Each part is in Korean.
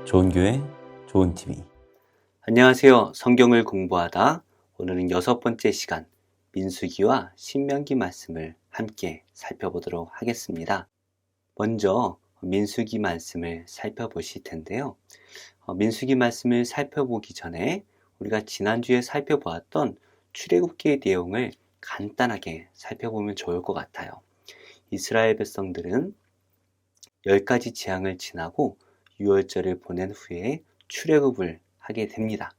좋은 교회, 좋은 TV. 안녕하세요. 성경을 공부하다 오늘은 6번째 시간 민수기와 신명기 말씀을 함께 살펴보도록 하겠습니다. 먼저 민수기 말씀을 살펴보실 텐데요. 민수기 말씀을 살펴보기 전에 우리가 지난주에 살펴보았던 출애굽기의 내용을 간단하게 살펴보면 좋을 것 같아요. 이스라엘 백성들은 10가지 재앙을 지나고 유월절을 보낸 후에 출애굽을 하게 됩니다.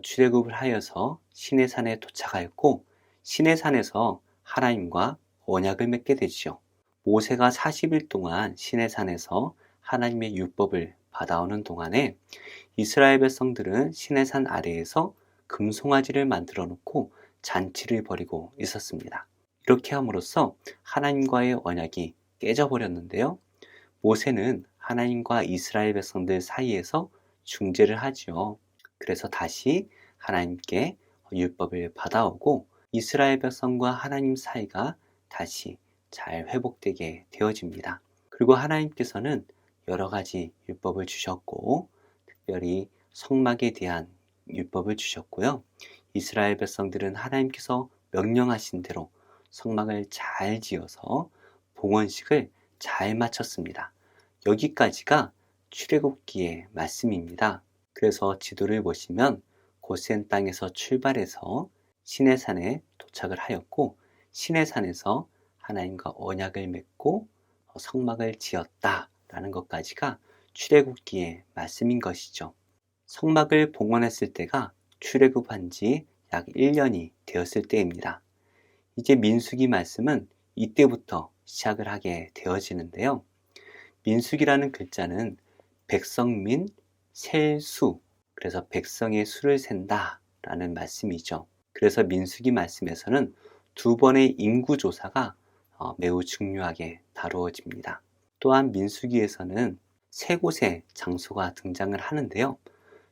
출애굽을 하여서 시내산에 도착하였고 시내산에서 하나님과 언약을 맺게 되지요. 모세가 40일 동안 시내산에서 하나님의 율법을 받아오는 동안에 이스라엘 백성들은 시내산 아래에서 금송아지를 만들어 놓고 잔치를 벌이고 있었습니다. 이렇게 함으로써 하나님과의 언약이 깨져버렸는데요. 모세는 하나님과 이스라엘 백성들 사이에서 중재를 하지요. 그래서 다시 하나님께 율법을 받아오고 이스라엘 백성과 하나님 사이가 다시 잘 회복되게 되어집니다. 그리고 하나님께서는 여러 가지 율법을 주셨고 특별히 성막에 대한 율법을 주셨고요. 이스라엘 백성들은 하나님께서 명령하신 대로 성막을 잘 지어서 봉헌식을 잘 마쳤습니다. 여기까지가 출애굽기의 말씀입니다. 그래서 지도를 보시면 고센 땅에서 출발해서 시내산에 도착을 하였고 시내산에서 하나님과 언약을 맺고 성막을 지었다라는 것까지가 출애굽기의 말씀인 것이죠. 성막을 봉헌했을 때가 출애굽한 지 약 1년이 되었을 때입니다. 이제 민수기 말씀은 이때부터 시작을 하게 되어지는데요. 민수기라는 글자는 백성민 셀 수, 그래서 백성의 수를 센다 라는 말씀이죠. 그래서 민수기 말씀에서는 2번의 인구조사가 매우 중요하게 다루어집니다. 또한 민수기에서는 3곳의 장소가 등장을 하는데요.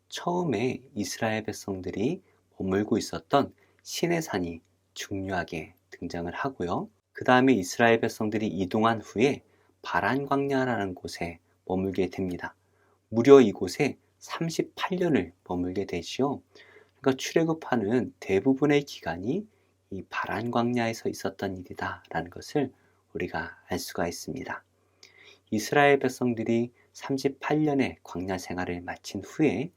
처음에 이스라엘 백성들이 머물고 있었던 시내산이 중요하게 등장을 하고요. 그 다음에 이스라엘 백성들이 이동한 후에 바란 광야라는 곳에 머물게 됩니다. 무려 이곳에 38년을 머물게 되지요. 그러니까 출애굽하는 대부분의 기간이 이 바란 광야에서 있었던 일이다라는 것을 우리가 알 수가 있습니다. 이스라엘 백성들이 38년의 광야 생활을 마친 후에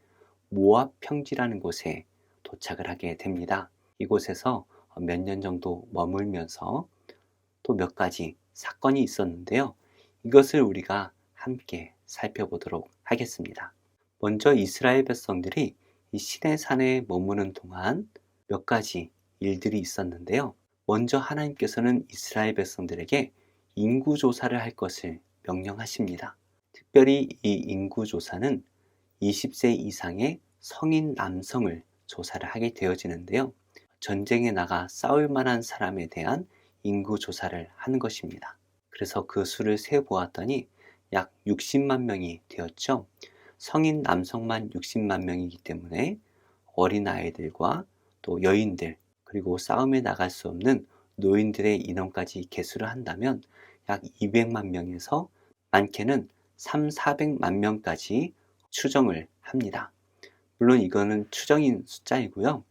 모압 평지라는 곳에 도착을 하게 됩니다. 이곳에서 몇 년 정도 머물면서 또 몇 가지 사건이 있었는데요. 이것을 우리가 함께 살펴보도록 하겠습니다. 먼저 이스라엘 백성들이 이 시내산에 머무는 동안 몇 가지 일들이 있었는데요. 먼저 하나님께서는 이스라엘 백성들에게 인구조사를 할 것을 명령하십니다. 특별히 이 인구조사는 20세 이상의 성인 남성을 조사를 하게 되어지는데요. 전쟁에 나가 싸울 만한 사람에 대한 인구조사를 하는 것입니다. 그래서 그 수를 세보았더니 약 60만 명이 되었죠. 성인 남성만 60만 명이기 때문에 어린아이들과 또 여인들 그리고 싸움에 나갈 수 없는 노인들의 인원까지 계수를 한다면 약 200만 명에서 많게는 3, 400만 명까지 추정을 합니다. 물론 이거는 추정인 숫자이고요.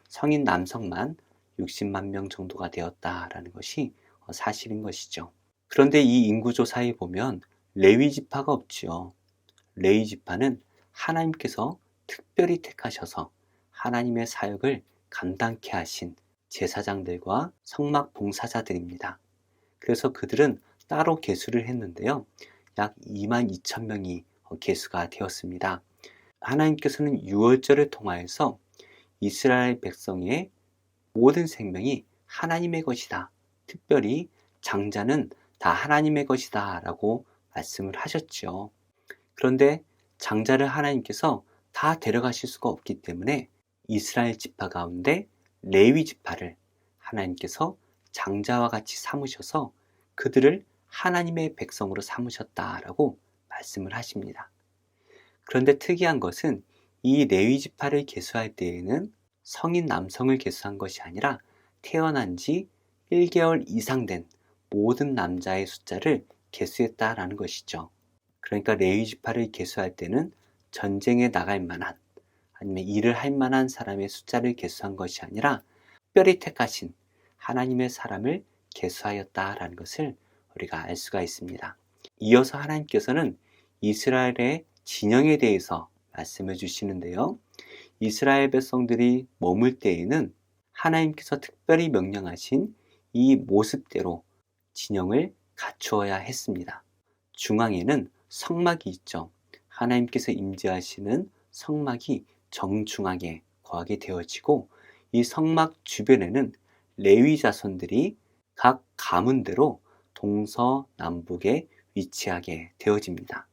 성인 남성만 60만 명 정도가 되었다라는 것이 사실인 것이죠. 그런데 이 인구조사에 보면 레위 지파가 없지요. 레위 지파는 하나님께서 특별히 택하셔서 하나님의 사역을 감당케 하신 제사장들과 성막 봉사자들입니다. 그래서 그들은 따로 계수를 했는데요. 약 2만 2천 명이 계수가 되었습니다. 하나님께서는 유월절을 통하여서 이스라엘 백성의 모든 생명이 하나님의 것이다. 특별히 장자는 다 하나님의 것이다 라고 말씀을 하셨죠. 그런데 장자를 하나님께서 다 데려가실 수가 없기 때문에 이스라엘 지파 가운데 레위 지파를 하나님께서 장자와 같이 삼으셔서 그들을 하나님의 백성으로 삼으셨다라고 말씀을 하십니다. 그런데 특이한 것은 이 레위 지파를 계수할 때에는 성인 남성을 계수한 것이 아니라 태어난 지 1개월 이상 된 모든 남자의 숫자를 계수했다라는 것이죠. 그러니까 레위 지파를 계수할 때는 전쟁에 나갈 만한 아니면 일을 할 만한 사람의 숫자를 계수한 것이 아니라 특별히 택하신 하나님의 사람을 계수하였다라는 것을 우리가 알 수가 있습니다. 이어서 하나님께서는 이스라엘의 진영에 대해서 말씀해 주시는데요. 이스라엘 백성들이 머물 때에는 하나님께서 특별히 명령하신 이 모습대로 진영을 갖추어야 했습니다. 중앙에는 성막이 있죠. 하나님께서 임재하시는 성막이 정중앙에 거하게 되어지고 이 성막 주변에는 레위 자손들이 각 가문대로 동서남북에 위치하게 되어집니다.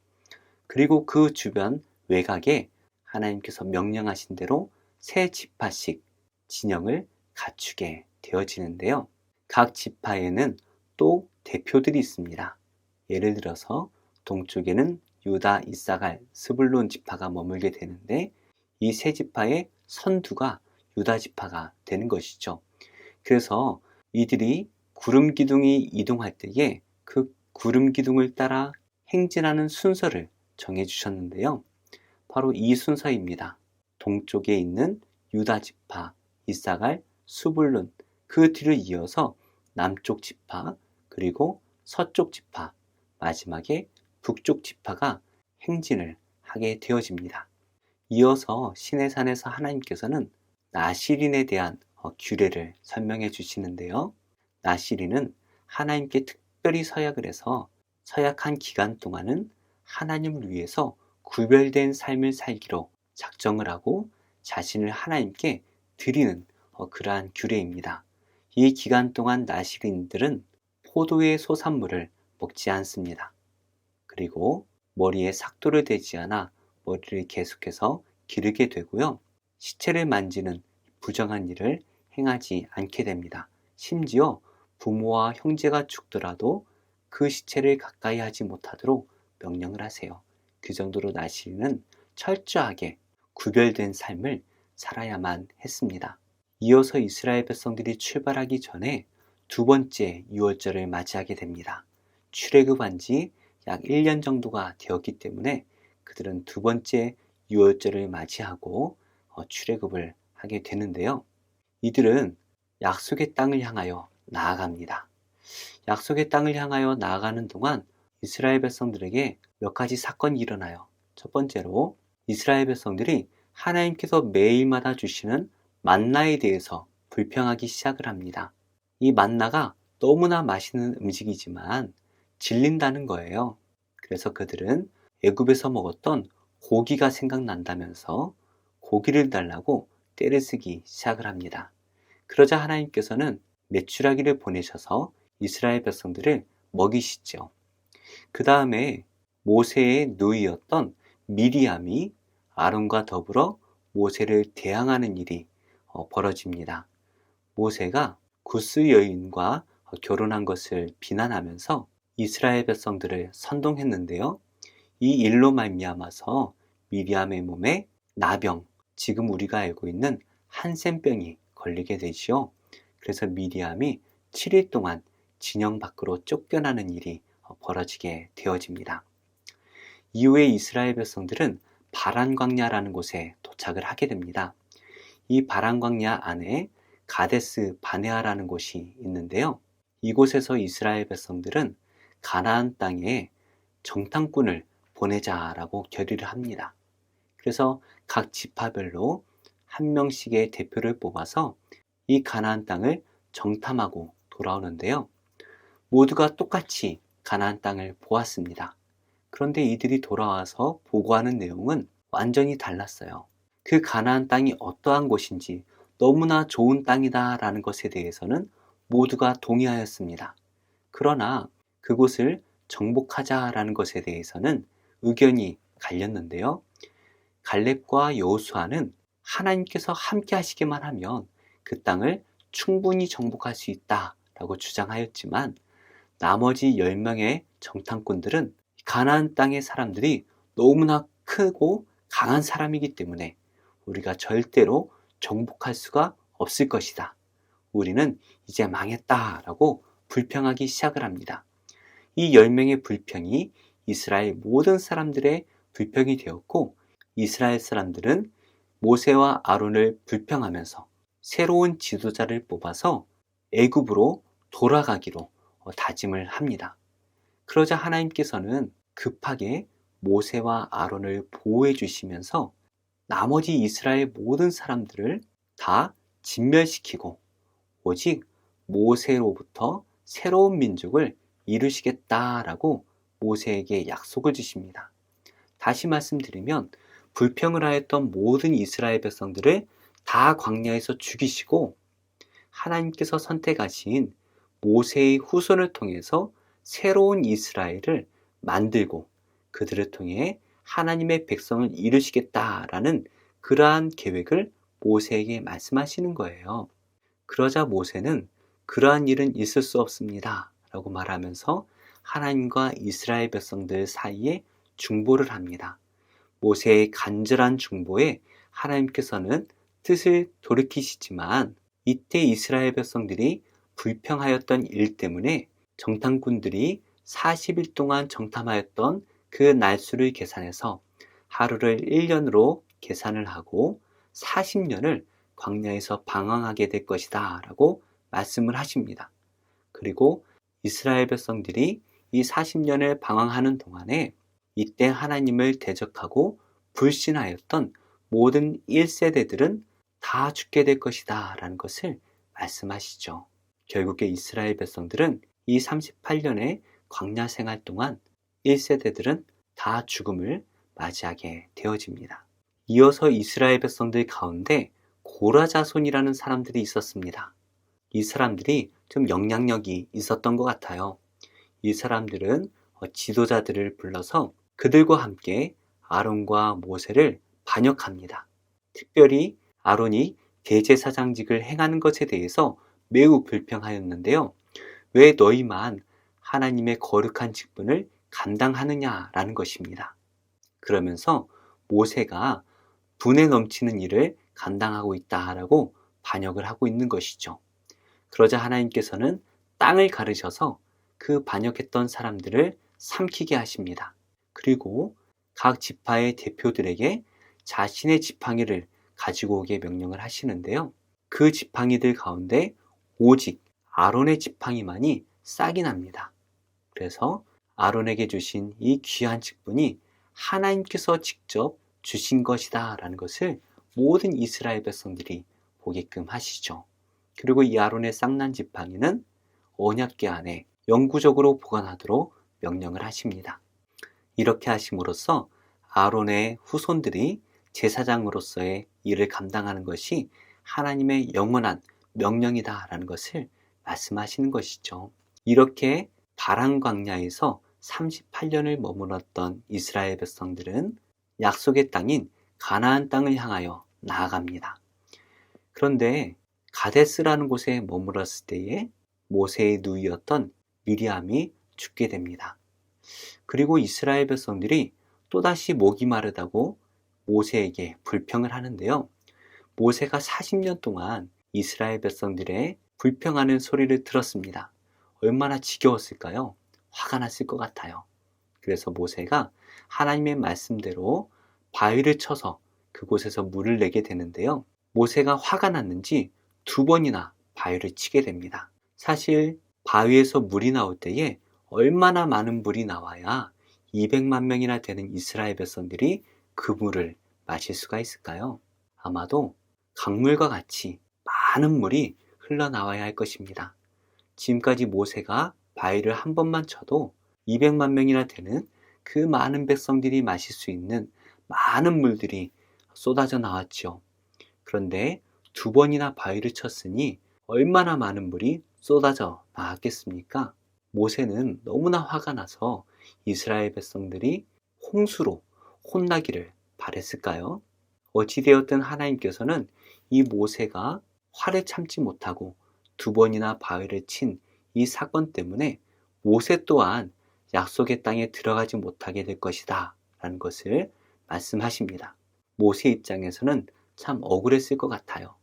그리고 그 주변 외곽에 하나님께서 명령하신 대로 세 지파씩 진영을 갖추게 되어지는데요. 각 지파에는 또 대표들이 있습니다. 예를 들어서 동쪽에는 유다, 이사갈, 스불론 지파가 머물게 되는데 이 세 지파의 선두가 유다 지파가 되는 것이죠. 그래서 이들이 구름 기둥이 이동할 때에 그 구름 기둥을 따라 행진하는 순서를 정해 주셨는데요. 바로 이 순서입니다. 동쪽에 있는 유다 지파, 이사갈, 스불론, 그 뒤를 이어서 남쪽 지파, 그리고 서쪽 지파, 마지막에 북쪽 지파가 행진을 하게 되어집니다. 이어서 시내산에서 하나님께서는 나실인에 대한 규례를 설명해 주시는데요. 나실인은 하나님께 특별히 서약을 해서 서약한 기간 동안은 하나님을 위해서 구별된 삶을 살기로 작정을 하고 자신을 하나님께 드리는 그러한 규례입니다. 이 기간 동안 나실인들은 포도의 소산물을 먹지 않습니다. 그리고 머리에 삭도를 대지 않아 머리를 계속해서 기르게 되고요. 시체를 만지는 부정한 일을 행하지 않게 됩니다. 심지어 부모와 형제가 죽더라도 그 시체를 가까이 하지 못하도록 명령을 하세요. 그 정도로 나실인은 철저하게 구별된 삶을 살아야만 했습니다. 이어서 이스라엘 백성들이 출발하기 전에 두 번째 유월절을 맞이하게 됩니다. 출애굽한 지 약 1년 정도가 되었기 때문에 그들은 두 번째 유월절을 맞이하고 출애굽을 하게 되는데요. 이들은 약속의 땅을 향하여 나아갑니다. 약속의 땅을 향하여 나아가는 동안 이스라엘 백성들에게 몇 가지 사건이 일어나요. 첫 번째로 이스라엘 백성들이 하나님께서 매일마다 주시는 만나에 대해서 불평하기 시작을 합니다. 이 만나가 너무나 맛있는 음식이지만 질린다는 거예요. 그래서 그들은 애굽에서 먹었던 고기가 생각난다면서 고기를 달라고 떼를 쓰기 시작을 합니다. 그러자 하나님께서는 메추라기를 보내셔서 이스라엘 백성들을 먹이시죠. 그 다음에 모세의 누이였던 미리암이 아론과 더불어 모세를 대항하는 일이 벌어집니다. 모세가 구스 여인과 결혼한 것을 비난하면서 이스라엘 백성들을 선동했는데요. 이 일로 말미암아서 미리암의 몸에 나병, 지금 우리가 알고 있는 한센병이 걸리게 되지요. 그래서 미리암이 7일 동안 진영 밖으로 쫓겨나는 일이 벌어지게 되어집니다. 이후에 이스라엘 백성들은 바란 광야라는 곳에 도착을 하게 됩니다. 이 바란 광야 안에 가데스 바네아라는 곳이 있는데요. 이곳에서 이스라엘 백성들은 가나안 땅에 정탐꾼을 보내자라고 결의를 합니다. 그래서 각 지파별로 한 명씩의 대표를 뽑아서 이 가나안 땅을 정탐하고 돌아오는데요. 모두가 똑같이 가나안 땅을 보았습니다. 그런데 이들이 돌아와서 보고하는 내용은 완전히 달랐어요. 그 가나안 땅이 어떠한 곳인지 너무나 좋은 땅이다라는 것에 대해서는 모두가 동의하였습니다. 그러나 그곳을 정복하자라는 것에 대해서는 의견이 갈렸는데요. 갈렙과 여호수아는 하나님께서 함께 하시기만 하면 그 땅을 충분히 정복할 수 있다라고 주장하였지만 나머지 10명의 정탐꾼들은 가나안 땅의 사람들이 너무나 크고 강한 사람이기 때문에 우리가 절대로 정복할 수가 없을 것이다. 우리는 이제 망했다라고 불평하기 시작을 합니다. 이 10명의 불평이 이스라엘 모든 사람들의 불평이 되었고 이스라엘 사람들은 모세와 아론을 불평하면서 새로운 지도자를 뽑아서 애굽으로 돌아가기로 다짐을 합니다. 그러자 하나님께서는 급하게 모세와 아론을 보호해 주시면서 나머지 이스라엘 모든 사람들을 다 진멸시키고 오직 모세로부터 새로운 민족을 이루시겠다라고 모세에게 약속을 주십니다. 다시 말씀드리면 불평을 하였던 모든 이스라엘 백성들을 다 광야에서 죽이시고 하나님께서 선택하신 모세의 후손을 통해서 새로운 이스라엘을 만들고 그들을 통해 하나님의 백성을 이루시겠다라는 그러한 계획을 모세에게 말씀하시는 거예요. 그러자 모세는 그러한 일은 있을 수 없습니다 라고 말하면서 하나님과 이스라엘 백성들 사이에 중보를 합니다. 모세의 간절한 중보에 하나님께서는 뜻을 돌이키시지만 이때 이스라엘 백성들이 불평하였던 일 때문에 정탐꾼들이 40일 동안 정탐하였던 그 날수를 계산해서 하루를 1년으로 계산을 하고 40년을 광야에서 방황하게 될 것이다 라고 말씀을 하십니다. 그리고 이스라엘 백성들이 이 40년을 방황하는 동안에 이때 하나님을 대적하고 불신하였던 모든 1세대들은 다 죽게 될 것이다 라는 것을 말씀하시죠. 결국에 이스라엘 백성들은 이 38년의 광야 생활 동안 1세대들은 다 죽음을 맞이하게 되어집니다. 이어서 이스라엘 백성들 가운데 고라 자손이라는 사람들이 있었습니다. 이 사람들이 좀 영향력이 있었던 것 같아요. 이 사람들은 지도자들을 불러서 그들과 함께 아론과 모세를 반역합니다. 특별히 아론이 대제사장직을 행하는 것에 대해서 매우 불평하였는데요. 왜 너희만 하나님의 거룩한 직분을 감당하느냐라는 것입니다. 그러면서 모세가 분에 넘치는 일을 감당하고 있다라고 반역을 하고 있는 것이죠. 그러자 하나님께서는 땅을 가르셔서 그 반역했던 사람들을 삼키게 하십니다. 그리고 각 지파의 대표들에게 자신의 지팡이를 가지고 오게 명령을 하시는데요. 그 지팡이들 가운데 오직 아론의 지팡이만이 싹이 납니다. 그래서 아론에게 주신 이 귀한 직분이 하나님께서 직접 주신 것이다 라는 것을 모든 이스라엘 백성들이 보게끔 하시죠. 그리고 이 아론의 싹난 지팡이는 언약궤 안에 영구적으로 보관하도록 명령을 하십니다. 이렇게 하심으로써 아론의 후손들이 제사장으로서의 일을 감당하는 것이 하나님의 영원한 명령이다 라는 것을 말씀하시는 것이죠. 이렇게 바란 광야에서 38년을 머물렀던 이스라엘 백성들은 약속의 땅인 가나안 땅을 향하여 나아갑니다. 그런데 가데스라는 곳에 머물렀을 때에 모세의 누이였던 미리암이 죽게 됩니다. 그리고 이스라엘 백성들이 또다시 목이 마르다고 모세에게 불평을 하는데요. 모세가 40년 동안 이스라엘 백성들의 불평하는 소리를 들었습니다. 얼마나 지겨웠을까요? 화가 났을 것 같아요. 그래서 모세가 하나님의 말씀대로 바위를 쳐서 그곳에서 물을 내게 되는데요. 모세가 화가 났는지 2번이나 바위를 치게 됩니다. 사실 바위에서 물이 나올 때에 얼마나 많은 물이 나와야 200만 명이나 되는 이스라엘 백성들이 그 물을 마실 수가 있을까요? 아마도 강물과 같이 많은 물이 흘러나와야 할 것입니다. 지금까지 모세가 바위를 한 번만 쳐도 200만 명이나 되는 그 많은 백성들이 마실 수 있는 많은 물들이 쏟아져 나왔죠. 그런데 2번이나 바위를 쳤으니 얼마나 많은 물이 쏟아져 나왔겠습니까? 모세는 너무나 화가 나서 이스라엘 백성들이 홍수로 혼나기를 바랬을까요? 어찌되었든 하나님께서는 이 모세가 화를 참지 못하고 2번이나 바위를 친 이 사건 때문에 모세 또한 약속의 땅에 들어가지 못하게 될 것이다 라는 것을 말씀하십니다. 모세 입장에서는 참 억울했을 것 같아요.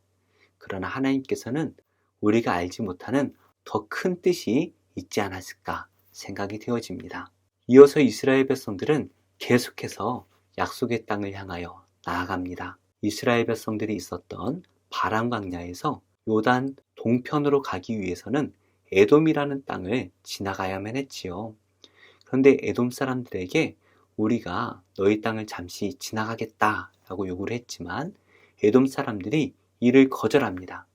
그러나 하나님께서는 우리가 알지 못하는 더 큰 뜻이 있지 않았을까 생각이 되어집니다. 이어서 이스라엘 백성들은 계속해서 약속의 땅을 향하여 나아갑니다. 이스라엘 백성들이 있었던 바람 광야에서 요단 동편으로 가기 위해서는 에돔이라는 땅을 지나가야만 했지요. 그런데 에돔 사람들에게 우리가 너희 땅을 잠시 지나가겠다라고 요구를 했지만 에돔 사람들이 이를 거절합니다.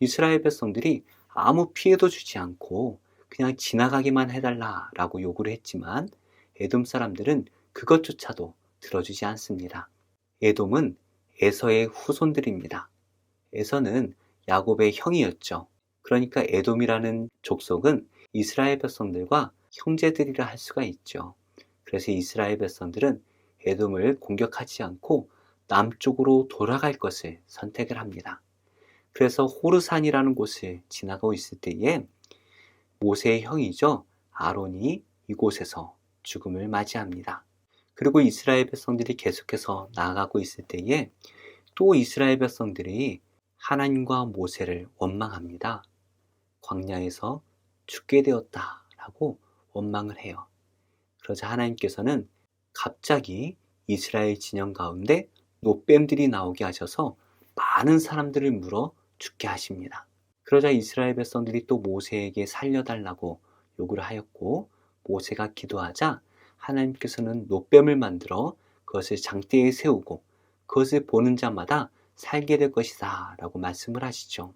이스라엘 백성들이 아무 피해도 주지 않고 그냥 지나가기만 해달라라고 요구를 했지만 에돔 사람들은 그것조차도 들어주지 않습니다. 에돔은 에서의 후손들입니다. 에서는 야곱의 형이었죠. 그러니까 에돔이라는 족속은 이스라엘 백성들과 형제들이라 할 수가 있죠. 그래서 이스라엘 백성들은 에돔을 공격하지 않고 남쪽으로 돌아갈 것을 선택을 합니다. 그래서 호르산이라는 곳을 지나가고 있을 때에 모세의 형이죠. 아론이 이곳에서 죽음을 맞이합니다. 그리고 이스라엘 백성들이 계속해서 나아가고 있을 때에 또 이스라엘 백성들이 하나님과 모세를 원망합니다. 광야에서 죽게 되었다라고 원망을 해요. 그러자 하나님께서는 갑자기 이스라엘 진영 가운데 노뱀들이 나오게 하셔서 많은 사람들을 물어 죽게 하십니다. 그러자 이스라엘 백성들이 또 모세에게 살려달라고 요구를 하였고 모세가 기도하자 하나님께서는 노뱀을 만들어 그것을 장대에 세우고 그것을 보는 자마다 살게 될 것이다 라고 말씀을 하시죠.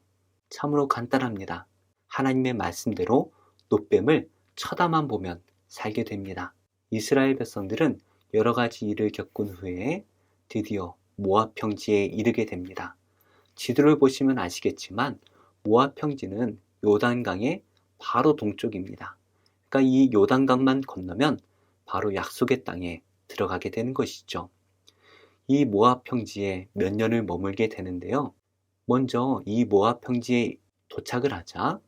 참으로 간단합니다. 하나님의 말씀대로 노뱀을 쳐다만 보면 살게 됩니다. 이스라엘 백성들은 여러 가지 일을 겪은 후에 드디어 모압 평지에 이르게 됩니다. 지도를 보시면 아시겠지만 모압 평지는 요단강의 바로 동쪽입니다. 그러니까 이 요단강만 건너면 바로 약속의 땅에 들어가게 되는 것이죠. 이 모압 평지에 몇 년을 머물게 되는데요. 먼저 이 모압 평지에 도착을 하자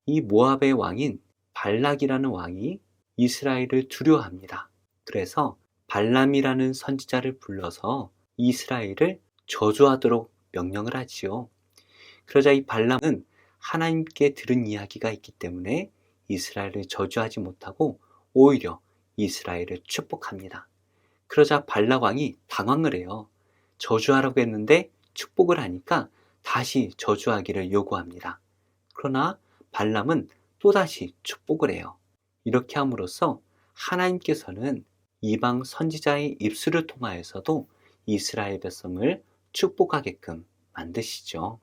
이 모압의 왕인 발락이라는 왕이 이스라엘을 두려워합니다. 그래서 발람이라는 선지자를 불러서 이스라엘을 저주하도록 명령을 하지요. 그러자 이 발람은 하나님께 들은 이야기가 있기 때문에 이스라엘을 저주하지 못하고 오히려 이스라엘을 축복합니다. 그러자 발락 왕이 당황을 해요. 저주하라고 했는데 축복을 하니까 다시 저주하기를 요구합니다. 그러나 발람은 또다시 축복을 해요. 이렇게 함으로써 하나님께서는 이방 선지자의 입술을 통하여서도 이스라엘 백성을 축복하게끔 만드시죠.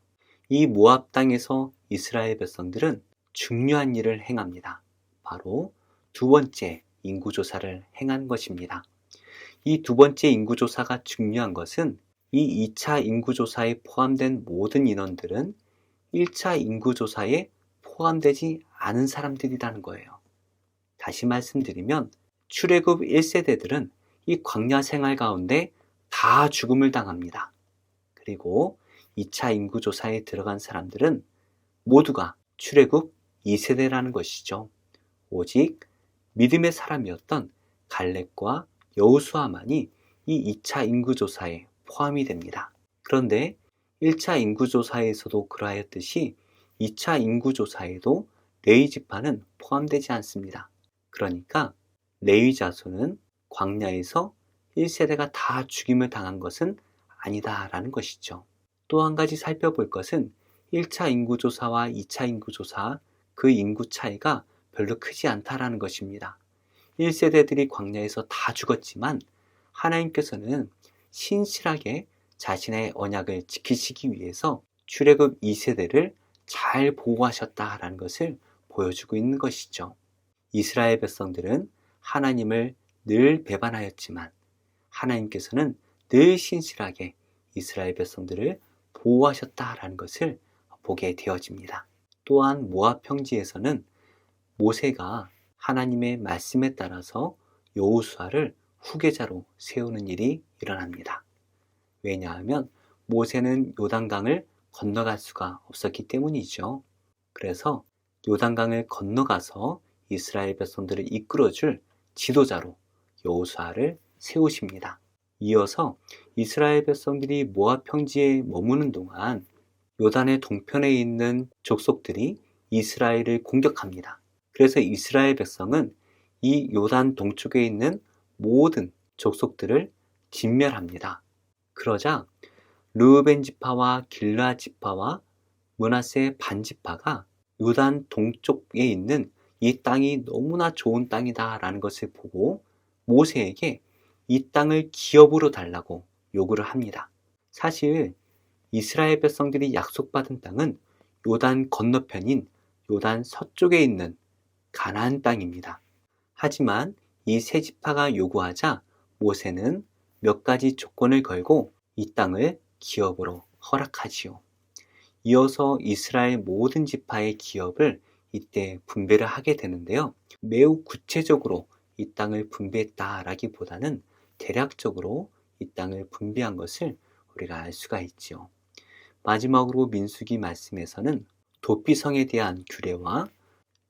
이 모압 땅에서 이스라엘 백성들은 중요한 일을 행합니다. 바로 두 번째 인구조사를 행한 것입니다. 이 두 번째 인구조사가 중요한 것은 이 2차 인구조사에 포함된 모든 인원들은 1차 인구조사에 포함되지 않은 사람들이라는 거예요. 다시 말씀드리면 출애굽 1세대들은 이 광야 생활 가운데 다 죽음을 당합니다. 그리고 2차 인구조사에 들어간 사람들은 모두가 출애굽 2세대라는 것이죠. 오직 믿음의 사람이었던 갈렙과 여호수아만이 이 2차 인구조사에 포함이 됩니다. 그런데 1차 인구조사에서도 그러하였듯이 2차 인구조사에도 레위 지파는 포함되지 않습니다. 그러니까 레위 자손은 광야에서 1세대가 다 죽임을 당한 것은 아니다라는 것이죠. 또 한 가지 살펴볼 것은 1차 인구조사와 2차 인구조사 그 인구 차이가 별로 크지 않다라는 것입니다. 1세대들이 광야에서 다 죽었지만 하나님께서는 신실하게 자신의 언약을 지키시기 위해서 출애굽 2세대를 잘 보호하셨다라는 것을 보여주고 있는 것이죠. 이스라엘 백성들은 하나님을 늘 배반하였지만 하나님께서는 늘 신실하게 이스라엘 백성들을 보호하셨다라는 것을 보게 되어집니다. 또한 모압 평지에서는 모세가 하나님의 말씀에 따라서 여호수아를 후계자로 세우는 일이 일어납니다. 왜냐하면 모세는 요단강을 건너갈 수가 없었기 때문이죠. 그래서 요단강을 건너가서 이스라엘 백성들을 이끌어줄 지도자로 여호수아를 세우십니다. 이어서 이스라엘 백성들이 모압 평지에 머무는 동안 요단의 동편에 있는 족속들이 이스라엘을 공격합니다. 그래서 이스라엘 백성은 이 요단 동쪽에 있는 모든 족속들을 진멸합니다. 그러자 르우벤 지파와 길르앗 지파와 므낫세 반 지파가 요단 동쪽에 있는 이 땅이 너무나 좋은 땅이다 라는 것을 보고 모세에게 이 땅을 기업으로 달라고 요구를 합니다. 사실 이스라엘 백성들이 약속받은 땅은 요단 건너편인 요단 서쪽에 있는 가나안 땅입니다. 하지만 이 세 지파가 요구하자 모세는 몇 가지 조건을 걸고 이 땅을 기업으로 허락하지요. 이어서 이스라엘 모든 지파의 기업을 이때 분배를 하게 되는데요. 매우 구체적으로 이 땅을 분배했다라기보다는 대략적으로 이 땅을 분배한 것을 우리가 알 수가 있지요. 마지막으로 민수기 말씀에서는 도피성에 대한 규례와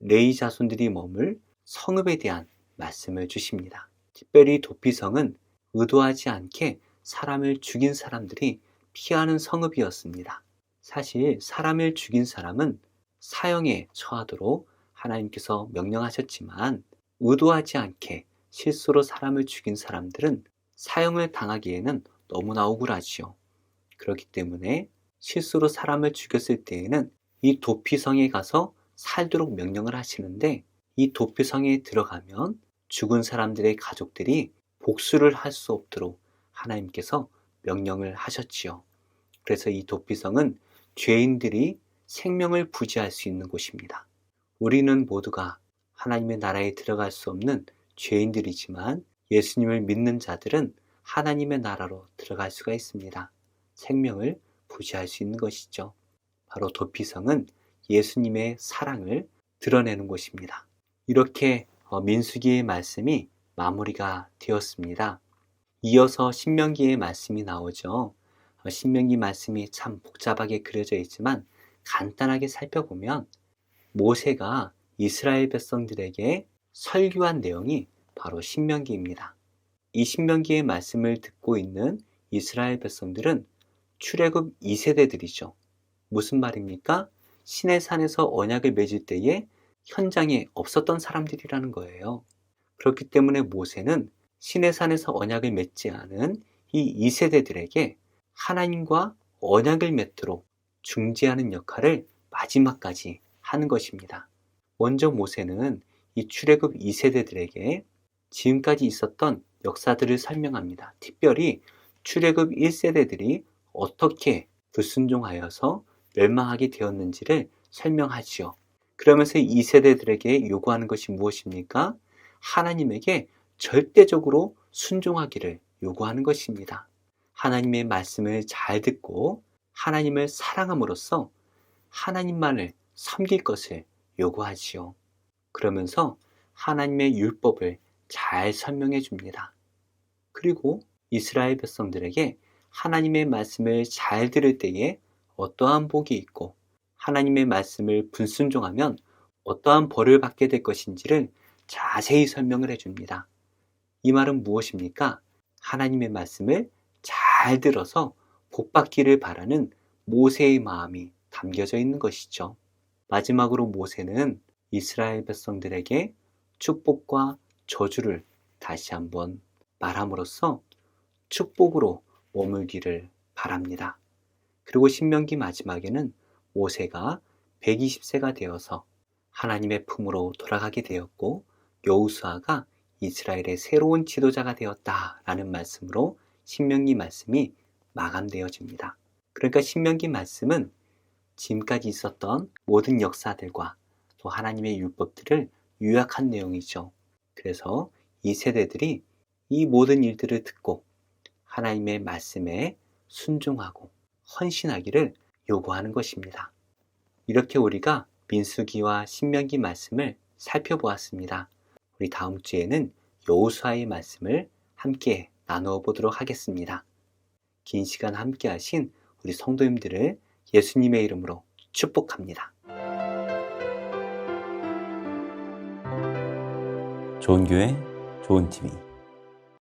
레위 자손들이 머물 성읍에 대한 말씀을 주십니다. 특별히 도피성은 의도하지 않게 사람을 죽인 사람들이 피하는 성읍이었습니다. 사실 사람을 죽인 사람은 사형에 처하도록 하나님께서 명령하셨지만 의도하지 않게 실수로 사람을 죽인 사람들은 사형을 당하기에는 너무나 억울하지요. 그렇기 때문에 실수로 사람을 죽였을 때에는 이 도피성에 가서 살도록 명령을 하시는데 이 도피성에 들어가면 죽은 사람들의 가족들이 복수를 할 수 없도록 하나님께서 명령을 하셨지요. 그래서 이 도피성은 죄인들이 생명을 부지할 수 있는 곳입니다. 우리는 모두가 하나님의 나라에 들어갈 수 없는 죄인들이지만 예수님을 믿는 자들은 하나님의 나라로 들어갈 수가 있습니다. 생명을 부지할 수 있는 것이죠. 바로 도피성은 예수님의 사랑을 드러내는 곳입니다. 이렇게 민수기의 말씀이 마무리가 되었습니다. 이어서 신명기의 말씀이 나오죠. 신명기 말씀이 참 복잡하게 그려져 있지만 간단하게 살펴보면 모세가 이스라엘 백성들에게 설교한 내용이 바로 신명기입니다. 이 신명기의 말씀을 듣고 있는 이스라엘 백성들은 출애굽 2세대들이죠. 무슨 말입니까? 시내산에서 언약을 맺을 때에 현장에 없었던 사람들이라는 거예요. 그렇기 때문에 모세는 시내산에서 언약을 맺지 않은 이 2세대들에게 하나님과 언약을 맺도록 중재하는 역할을 마지막까지 하는 것입니다. 먼저 모세는 이 출애굽 2세대들에게 지금까지 있었던 역사들을 설명합니다. 특별히 출애굽 1세대들이 어떻게 불순종하여서 멸망하게 되었는지를 설명하지요. 그러면서 2세대들에게 요구하는 것이 무엇입니까? 하나님에게 절대적으로 순종하기를 요구하는 것입니다. 하나님의 말씀을 잘 듣고 하나님을 사랑함으로써 하나님만을 섬길 것을 요구하지요. 그러면서 하나님의 율법을 잘 설명해 줍니다. 그리고 이스라엘 백성들에게 하나님의 말씀을 잘 들을 때에 어떠한 복이 있고 하나님의 말씀을 불순종하면 어떠한 벌을 받게 될 것인지를 자세히 설명을 해줍니다. 이 말은 무엇입니까? 하나님의 말씀을 잘 들어서 복 받기를 바라는 모세의 마음이 담겨져 있는 것이죠. 마지막으로 모세는 이스라엘 백성들에게 축복과 저주를 다시 한번 말함으로써 축복으로 머물기를 바랍니다. 그리고 신명기 마지막에는 모세가 120세가 되어서 하나님의 품으로 돌아가게 되었고 여호수아가 이스라엘의 새로운 지도자가 되었다라는 말씀으로 신명기 말씀이 마감되어집니다. 그러니까 신명기 말씀은 지금까지 있었던 모든 역사들과 또 하나님의 율법들을 요약한 내용이죠. 그래서 이 세대들이 이 모든 일들을 듣고 하나님의 말씀에 순종하고 헌신하기를 요구하는 것입니다. 이렇게 우리가 민수기와 신명기 말씀을 살펴보았습니다. 우리 다음 주에는 여호수아의 말씀을 함께 나누어 보도록 하겠습니다. 긴 시간 함께 하신 우리 성도님들을 예수님의 이름으로 축복합니다. 좋은 교회, 좋은 TV.